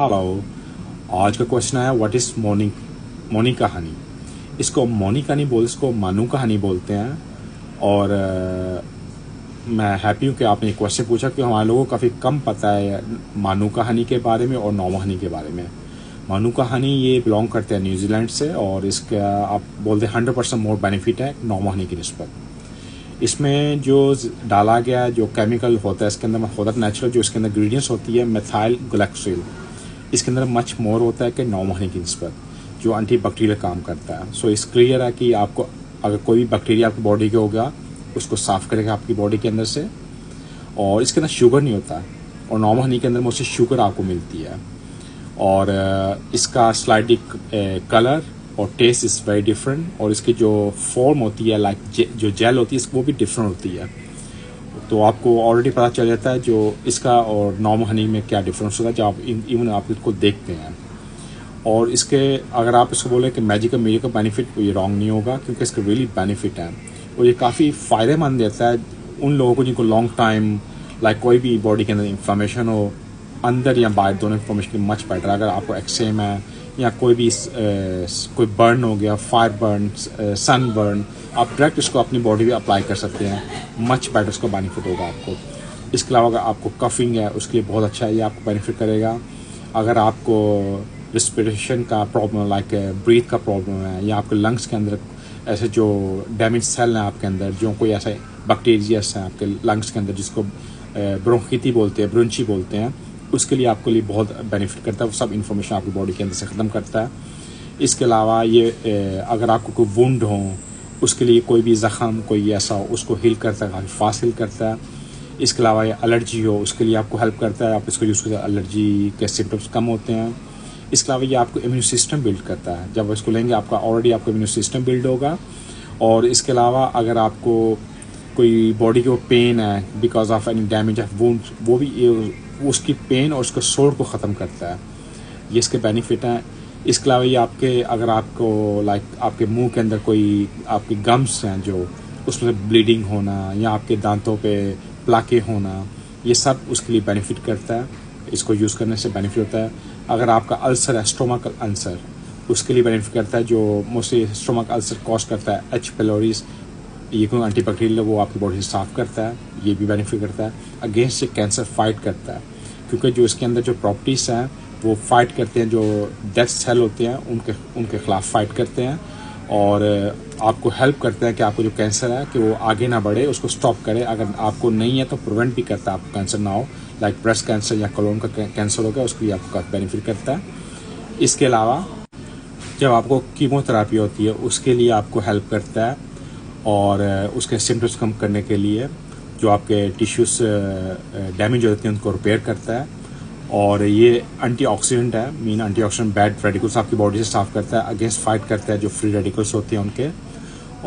Hello. आज का question है व्हाट इज़ मोनिका हनी। इसको मोनिका नहीं बोलते, इसको मानुका हनी बोलते हैं। और मैं हैप्पी हूँ कि आपने ये क्वेश्चन पूछा, क्योंकि हमारे लोगों को काफ़ी कम पता है मानुका हनी के बारे में और नॉर्मल हनी के बारे में। मानुका हनी ये बिलोंग करते हैं न्यूजीलैंड से, और इसका आप बोलते हैं 100% मोर बेनिफिट है नॉर्मल हनी की निस्बत। इसमें जो डाला गया जो केमिकल होता है इसके अंदर होता है नेचुरल, जो इसके अंदर इंग्रीडियंट्स होती है मेथाइल ग्लाइकोसिल, इसके अंदर मच मोर होता है कि नॉर्मल हनी की निस्बत, जो एंटी बैक्टीरियल काम करता है। सो इस क्लियर है कि आपको अगर कोई भी बैक्टीरिया आपकी बॉडी के होगा उसको साफ करेगा आपकी बॉडी के अंदर से। और इसके अंदर शुगर नहीं होता, और नॉर्मल हनी के अंदर मोस्टली शुगर आपको मिलती है। और इसका स्लाइटली कलर और टेस्ट इज़ वेरी डिफरेंट, और इसकी जो फॉर्म होती है लाइक जो जेल होती है वो भी डिफरेंट होती है। तो आपको ऑलरेडी पता चल जाता है जो इसका और नॉर्मल हनी में क्या डिफरेंस होता है जब आप इवन आप इसको देखते हैं। और इसके अगर आप इसको बोलें कि मैजिक का बेनिफिट, तो ये रॉन्ग नहीं होगा, क्योंकि इसके रियली बेनिफिट है। और ये काफ़ी फ़ायदेमंद देता है उन लोगों को जिनको लॉन्ग टाइम लाइक कोई भी बॉडी के अंदर इंफ्लेमेशन हो, अंदर या बाहर दोनों इंफॉर्मेशन मच बेटर। अगर आपको एक्सेम है या कोई भी कोई बर्न हो गया, फायर बर्न, सन बर्न, आप डायरेक्ट इसको अपनी बॉडी पे अप्लाई कर सकते हैं, मच बेटर उसका बेनिफिट होगा आपको। इसके अलावा अगर आपको कफिंग है उसके लिए बहुत अच्छा है, ये आपको बेनिफिट करेगा। अगर आपको रिस्पिरेशन का प्रॉब्लम लाइक ब्रीथ का प्रॉब्लम है, या आपके लंग्स के अंदर ऐसे जो डैमेज सेल हैं आपके अंदर, जो कोई ऐसे बैक्टीरियास हैं आपके लंग्स के अंदर जिसको ब्रोंकिटी बोलते हैं, ब्रोंची बोलते हैं, उसके लिए आपके लिए बहुत बेनिफिट करता है। वो सब इन्फॉर्मेशन आपकी बॉडी के अंदर से ख़त्म करता है। इसके अलावा ये अगर आपको कोई वुंड हो उसके लिए, कोई भी ज़ख़म कोई ऐसा हो उसको हील करता है, काफ़ी फास्ट हील करता है। इसके अलावा ये एलर्जी हो उसके लिए आपको हेल्प करता है, आप इसको यूज़ करते हैं, एलर्जी के सिम्टम्स कम होते हैं। इसके अलावा ये आपको इम्यून सिस्टम बिल्ड करता है, जब इसको लेंगे आपका ऑलरेडी आपका इम्यून सिस्टम बिल्ड होगा। और इसके अलावा अगर आपको कोई बॉडी को पेन है because of any damage of wound, वो भी उसकी पेन और उसके सोर को ख़त्म करता है। ये इसके बेनिफिट हैं। इसके अलावा ये आपके अगर आपको लाइक आपके मुंह के अंदर कोई आपके गम्स हैं जो उसमें ब्लीडिंग होना, या आपके दांतों पे प्लाके होना, ये सब उसके लिए बेनिफिट करता है। इसको यूज़ करने से बेनिफिट होता है। अगर आपका अल्सर है, स्टोमक अल्सर, उसके लिए बेनिफिट करता है, जो मोस्टली स्टोमक अल्सर कॉज करता है एच पेलोरीज, ये कोई एंटीबैक्टीरियल वो आपकी बॉडी से साफ़ करता है, ये भी बेनिफिट करता है। अगेंस्ट कैंसर फाइट करता है, क्योंकि जो इसके अंदर जो प्रॉपर्टीज़ हैं वो फाइट करते हैं, जो डेथ सेल होते हैं उनके ख़िलाफ़ फाइट करते हैं, और आपको हेल्प करते हैं कि आपको जो कैंसर है कि वो आगे ना बढ़े, उसको स्टॉप करे। अगर आपको नहीं है तो प्रिवेंट भी करता है आपको कैंसर ना हो, लाइक ब्रेस्ट कैंसर या कोलोन का कैंसर हो गया, उसके लिए आपको काफ़ी बेनिफिट करता है। इसके अलावा जब आपको कीमोथेरापी होती है उसके लिए आपको हेल्प करता है, और उसके सिम्टम्स कम करने के लिए जो आपके टिश्यूज डैमेज होते हैं उनको रिपेयर करता है। और ये एंटीऑक्सीडेंट है, मीन एंटीऑक्सीडेंट बैड रेडिकल्स आपकी बॉडी से साफ करता है, अगेंस्ट फाइट करता है जो फ्री रेडिकल्स होते हैं उनके।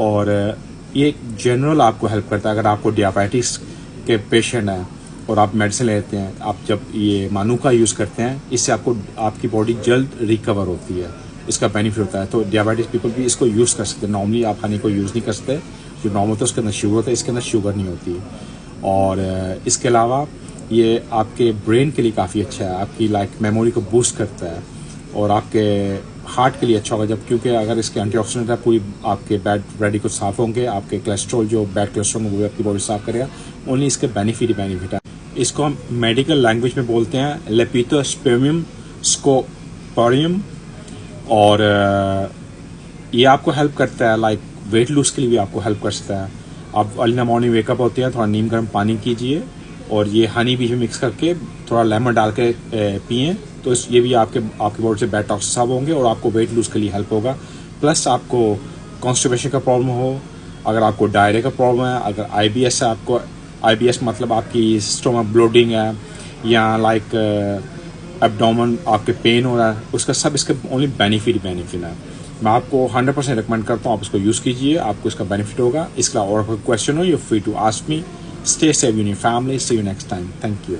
और ये जनरल आपको हेल्प करता है। अगर आपको डायबिटीज़ के पेशेंट हैं और आप मेडिसिन लेते हैं, आप जब ये मानुका यूज़ करते हैं, इससे आपकी बॉडी जल्द रिकवर होती है, इसका बेनिफिट होता है। तो डायबिटीज पीपल भी इसको यूज़ कर सकते हैं। नॉर्मली आप हनी को यूज़ नहीं कर सकते, जो नॉर्मल होता है उसके अंदर शुगर होता है, इसके अंदर शुगर नहीं होती। और इसके अलावा ये आपके ब्रेन के लिए काफ़ी अच्छा है, आपकी लाइक मेमोरी को बूस्ट करता है, और आपके हार्ट के लिए अच्छा होगा जब, क्योंकि अगर इसके एंटीऑक्सीडेंट है पूरी आपके बैड रेडिकल साफ होंगे, आपके कोलेस्ट्रॉल जो बैड कोलेस्ट्रॉल वो भी आपकी बॉडी साफ करेगा। ओनली इसके बेनिफिट ही बेनिफिट है। इसको हम मेडिकल लैंग्वेज में बोलते हैं लेपिटोस्पर्मियम स्कोपोरियम। और ये आपको हेल्प करता है लाइक वेट लूज के लिए भी आपको हेल्प कर सकता है। आप अर्ली मॉर्निंग वेकअप होते हैं, थोड़ा नीम गर्म पानी कीजिए और ये हनी बीच में मिक्स करके थोड़ा लेमन डाल के पिएँ, तो ये भी आपकी बॉडी से बैड टॉक्सिन साफ होंगे और आपको वेट लूज के लिए हेल्प होगा। प्लस आपको कॉन्स्टिपेशन का प्रॉब्लम हो, अगर आपको डायरिया का प्रॉब्लम है, अगर IBS है, आपको IBS मतलब आपकी स्टोमक ब्लोटिंग है, या लाइक एब्डोमेन आपके पेन हो रहा है, उसका सब इसका ओनली बेनिफिट है। मैं आपको 100% रिकमेंड करता हूँ, आप इसको यूज़ कीजिए, आपको इसका बेनिफिट होगा। इसका और कोई क्वेश्चन हो, you free to ask me. Stay safe in your family, see you next time. Thank you.